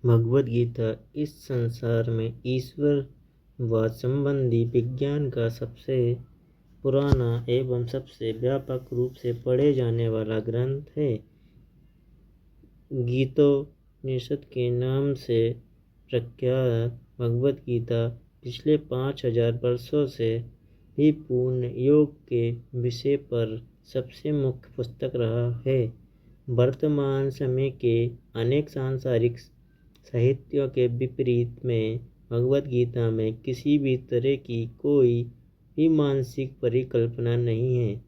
भगवद गीता इस संसार में ईश्वरवाद संबंधी विज्ञान का सबसे पुराना एवं सबसे व्यापक रूप से पढ़े जाने वाला ग्रंथ है। गीतोपनिषद के नाम से प्रख्यात भगवद गीता पिछले 5000 वर्षों से भी पूर्ण योग के विषय पर सबसे मुख्य पुस्तक रहा है। वर्तमान समय के अनेक सांसारिक साहित्यों के विपरीत में भगवद गीता में किसी भी तरह की कोई भी मानसिक परिकल्पना नहीं है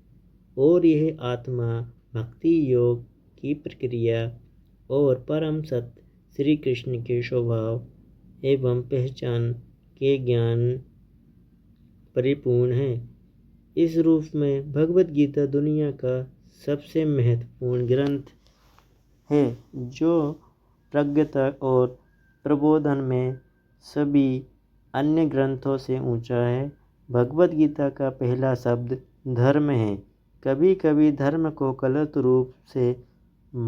और यह आत्मा भक्ति योग की प्रक्रिया और परम सत्य श्री कृष्ण के स्वभाव एवं पहचान के ज्ञान परिपूर्ण है। इस रूप में भगवद गीता दुनिया का सबसे महत्वपूर्ण ग्रंथ है जो प्रज्ञता और प्रबोधन में सभी अन्य ग्रंथों से ऊंचा है। भगवद गीता का पहला शब्द धर्म है। कभी कभी धर्म को गलत रूप से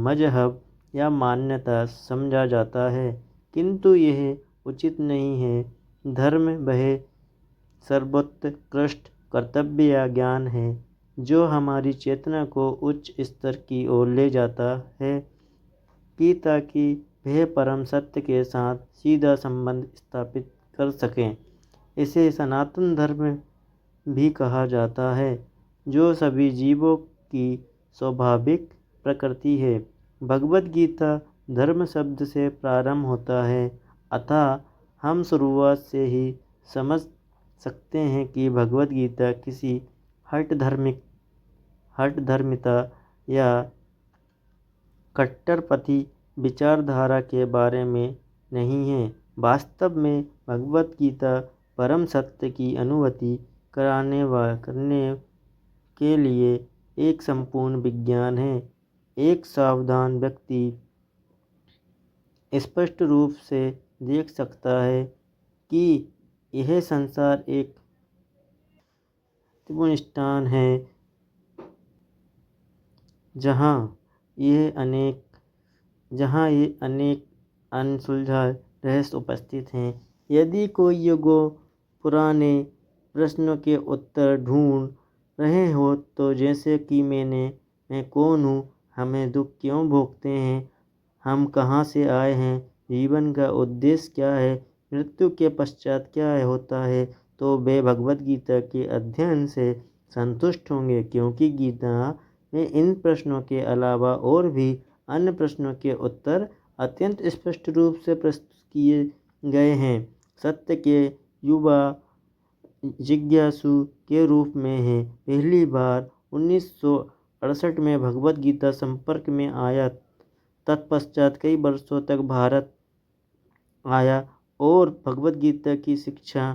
मजहब या मान्यता समझा जाता है, किंतु यह उचित नहीं है। धर्म वह सर्वोत्कृष्ट कर्तव्य या ज्ञान है जो हमारी चेतना को उच्च स्तर की ओर ले जाता है कि ताकि वह परम सत्य के साथ सीधा संबंध स्थापित कर सकें। इसे सनातन धर्म भी कहा जाता है जो सभी जीवों की स्वाभाविक प्रकृति है। भगवद गीता धर्म शब्द से प्रारंभ होता है, अतः हम शुरुआत से ही समझ सकते हैं कि भगवद गीता किसी हठधर्मिता या कट्टरपंथी विचारधारा के बारे में नहीं है। वास्तव में भगवद गीता परम सत्य की अनुभूति करने के लिए एक संपूर्ण विज्ञान है। एक सावधान व्यक्ति स्पष्ट रूप से देख सकता है कि यह संसार एक महत्वपूर्ण स्थान है जहाँ ये अनेक अनसुलझे रहस्य उपस्थित हैं। यदि कोई युगों पुराने प्रश्नों के उत्तर ढूंढ रहे हो तो जैसे कि मैं कौन हूँ, हमें दुख क्यों भोगते हैं, हम कहाँ से आए हैं, जीवन का उद्देश्य क्या है, मृत्यु के पश्चात क्या होता है, तो वे भगवद गीता के अध्ययन से संतुष्ट होंगे, क्योंकि गीता में इन प्रश्नों के अलावा और भी अन्य प्रश्नों के उत्तर अत्यंत स्पष्ट रूप से प्रस्तुत किए गए हैं। सत्य के युवा जिज्ञासु के रूप में है। पहली बार 1968 में भगवद गीता संपर्क में आया। तत्पश्चात कई वर्षों तक भारत आया और भगवद गीता की शिक्षा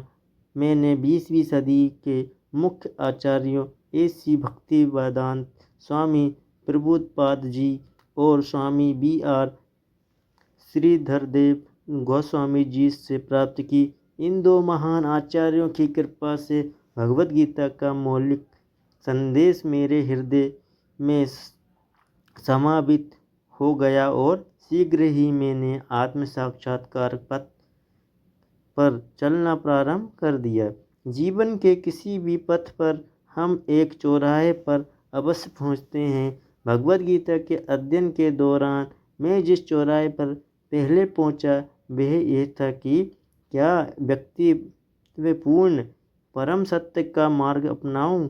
मैंने 20वीं सदी के मुख्य आचार्यों A.C. भक्तिवेदांत स्वामी प्रभुपाद जी और स्वामी B.R. श्रीधरदेव गोस्वामी जी से प्राप्त की। इन दो महान आचार्यों की कृपा से भगवद गीता का मौलिक संदेश मेरे हृदय में समावित हो गया और शीघ्र ही मैंने आत्म साक्षात्कार पथ पर चलना प्रारंभ कर दिया। जीवन के किसी भी पथ पर हम एक चौराहे पर अवश्य पहुंचते हैं। भगवद गीता के अध्ययन के दौरान मैं जिस चौराहे पर पहले पहुंचा वह यह था कि क्या व्यक्तित्वपूर्ण परम सत्य का मार्ग अपनाऊं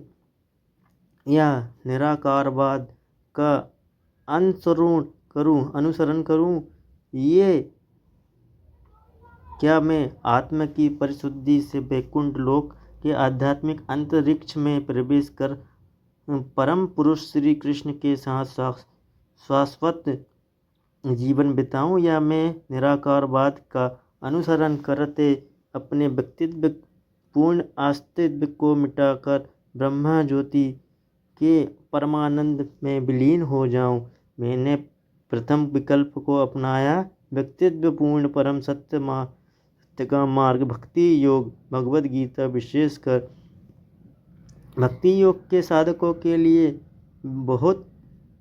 या निराकारवाद का अनुसरण करूं। ये क्या मैं आत्मा की परिशुद्धि से वैकुंठ लोक के आध्यात्मिक अंतरिक्ष में प्रवेश कर परम पुरुष श्री कृष्ण के साथ शाश्वत जीवन बिताऊं, या मैं निराकारवाद का अनुसरण करते अपने व्यक्तित्व पूर्ण अस्तित्व को मिटाकर ब्रह्मा ज्योति के परमानंद में विलीन हो जाऊं। मैंने प्रथम विकल्प को अपनाया। व्यक्तित्व पूर्ण परम सत्य का मार्ग भक्ति योग। भगवद गीता विशेषकर भक्ति योग के साधकों के लिए बहुत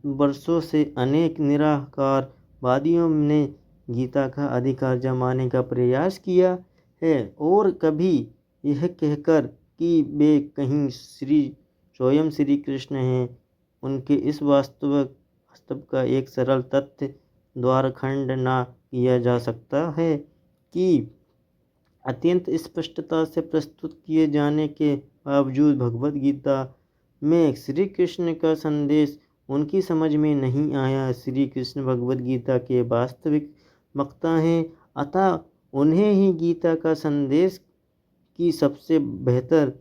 वर्षों से अनेक निराकारवादियों ने गीता का अधिकार जमाने का प्रयास किया है और कभी यह कहकर कि वे कहीं स्वयं श्री कृष्ण हैं, उनके इस वास्तव का एक सरल तथ्य द्वारखंड ना किया जा सकता है कि अत्यंत स्पष्टता से प्रस्तुत किए जाने के बावजूद भगवद गीता में श्री कृष्ण का संदेश उनकी समझ में नहीं आया। श्री कृष्ण भगवद गीता के वास्तविक वक्ता हैं, अतः उन्हें ही गीता का संदेश की सबसे बेहतर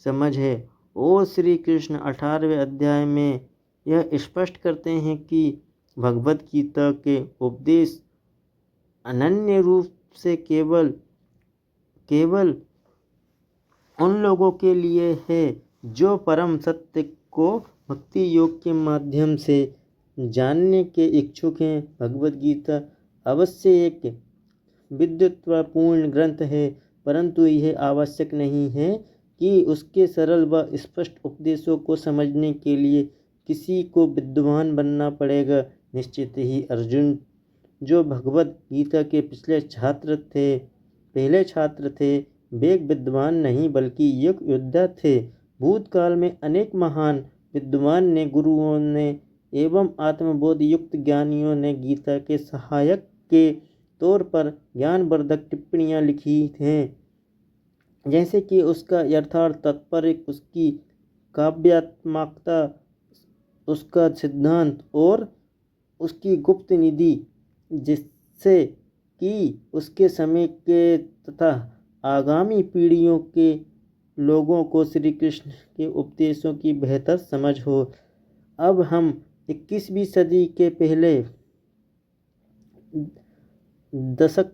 समझ है। और श्री कृष्ण 18वें अध्याय में यह स्पष्ट करते हैं कि भगवद गीता के उपदेश अनन्य रूप से केवल उन लोगों के लिए है जो परम सत्य को भक्ति योग के माध्यम से जानने के इच्छुक हैं। भगवद गीता अवश्य एक विद्वत्तापूर्ण ग्रंथ है, परंतु यह आवश्यक नहीं है कि उसके सरल व स्पष्ट उपदेशों को समझने के लिए किसी को विद्वान बनना पड़ेगा। निश्चित ही अर्जुन, जो भगवद गीता के पहले छात्र थे, वे विद्वान नहीं बल्कि योद्धा थे। भूतकाल में अनेक महान विद्वान ने, गुरुओं ने एवं आत्मबोध युक्त ज्ञानियों ने गीता के सहायक के तौर पर ज्ञानवर्धक टिप्पणियाँ लिखी हैं, जैसे कि उसका यथार्थ तात्पर्य, उसकी काव्यात्मकता, उसका सिद्धांत और उसकी गुप्त निधि, जिससे कि उसके समय के तथा आगामी पीढ़ियों के लोगों को श्री कृष्ण के उपदेशों की बेहतर समझ हो। अब हम 21वीं सदी के पहले दशक